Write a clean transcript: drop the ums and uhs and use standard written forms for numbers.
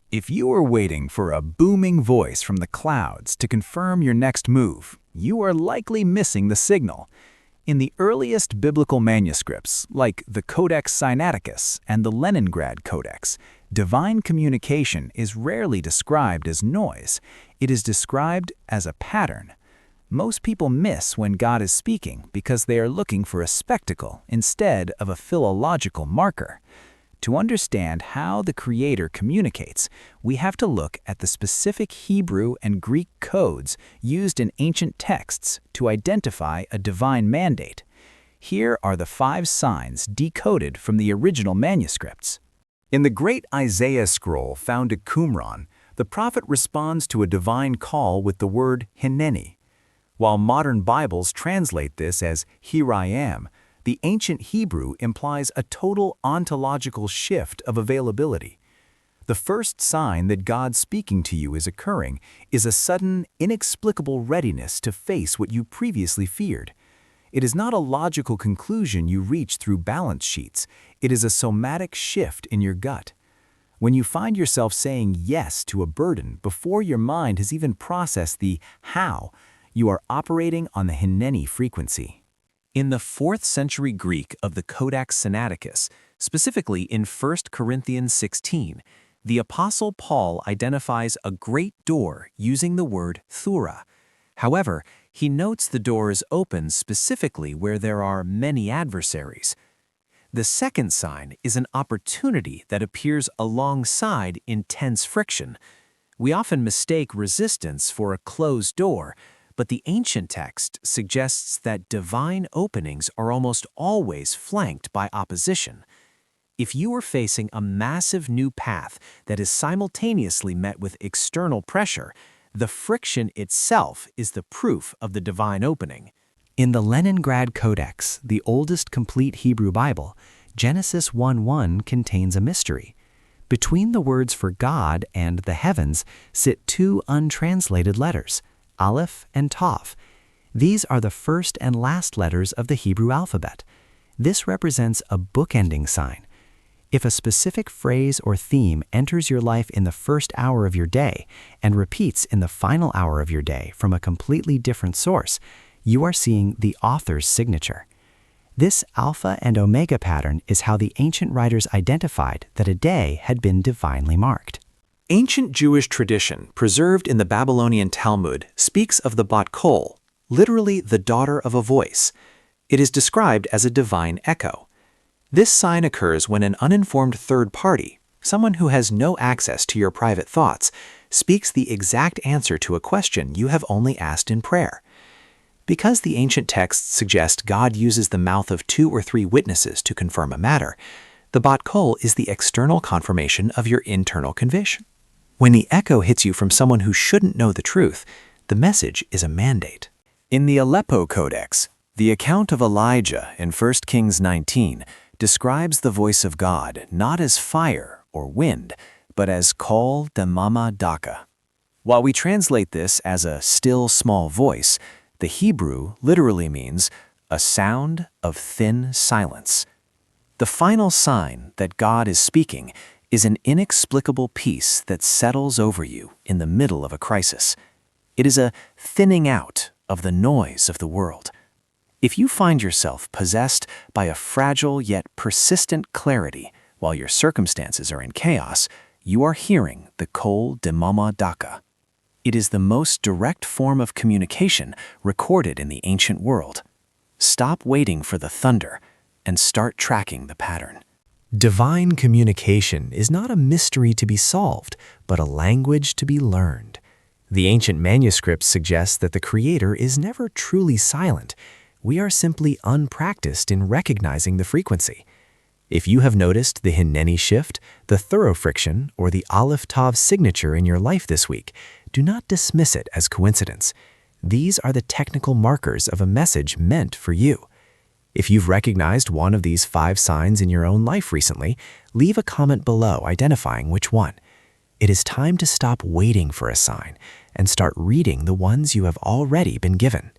If you are waiting for a booming voice from the clouds to confirm your next move, you are likely missing the signal. In the earliest biblical manuscripts, like the Codex Sinaiticus and the Leningrad Codex, divine communication is rarely described as noise. It is described as a pattern. Most people miss when God is speaking because they are looking for a spectacle instead of a philological marker. To understand how the Creator communicates, we have to look at the specific Hebrew and Greek codes used in ancient texts to identify a divine mandate. Here are the 5 signs decoded from the original manuscripts. In the great Isaiah scroll found at Qumran, the prophet responds to a divine call with the word Hineni. While modern Bibles translate this as "Here I am," the ancient Hebrew implies a total ontological shift of availability. The first sign that God speaking to you is occurring is a sudden, inexplicable readiness to face what you previously feared. It is not a logical conclusion you reach through balance sheets. It is a somatic shift in your gut. When you find yourself saying yes to a burden before your mind has even processed the how, you are operating on the Hineni frequency. In the 4th century Greek of the Codex Sinaiticus, specifically in 1 Corinthians 16, the Apostle Paul identifies a great door using the word thura. However, he notes the door is open specifically where there are many adversaries. The second sign is an opportunity that appears alongside intense friction. We often mistake resistance for a closed door, but the ancient text suggests that divine openings are almost always flanked by opposition. If you are facing a massive new path that is simultaneously met with external pressure, the friction itself is the proof of the divine opening. In the Leningrad Codex, the oldest complete Hebrew Bible, Genesis 1:1 contains a mystery. Between the words for God and the heavens sit 2 untranslated letters, Aleph and Tav. These are the first and last letters of the Hebrew alphabet. This represents a bookending sign. If a specific phrase or theme enters your life in the first hour of your day and repeats in the final hour of your day from a completely different source, you are seeing the author's signature. This Alpha and Omega pattern is how the ancient writers identified that a day had been divinely marked. Ancient Jewish tradition, preserved in the Babylonian Talmud, speaks of the bat kol, literally the daughter of a voice. It is described as a divine echo. This sign occurs when an uninformed third party, someone who has no access to your private thoughts, speaks the exact answer to a question you have only asked in prayer. Because the ancient texts suggest God uses the mouth of 2 or 3 witnesses to confirm a matter, the bat kol is the external confirmation of your internal conviction. When the echo hits you from someone who shouldn't know the truth, the message is a mandate. In the Aleppo Codex, the account of Elijah in 1 Kings 19 describes the voice of God not as fire or wind, but as kol demama daka. While we translate this as a still small voice, the Hebrew literally means a sound of thin silence. The final sign that God is speaking is an inexplicable peace that settles over you in the middle of a crisis. It is a thinning out of the noise of the world. If you find yourself possessed by a fragile yet persistent clarity while your circumstances are in chaos, you are hearing the kol demama daka. It is the most direct form of communication recorded in the ancient world. Stop waiting for the thunder and start tracking the pattern. Divine communication is not a mystery to be solved, but a language to be learned. The ancient manuscripts suggest that the Creator is never truly silent. We are simply unpracticed in recognizing the frequency. If you have noticed the Hineni shift, the thorough friction, or the Aleph Tav signature in your life this week, do not dismiss it as coincidence. These are the technical markers of a message meant for you. If you've recognized one of these 5 signs in your own life recently, leave a comment below identifying which one. It is time to stop waiting for a sign and start reading the ones you have already been given.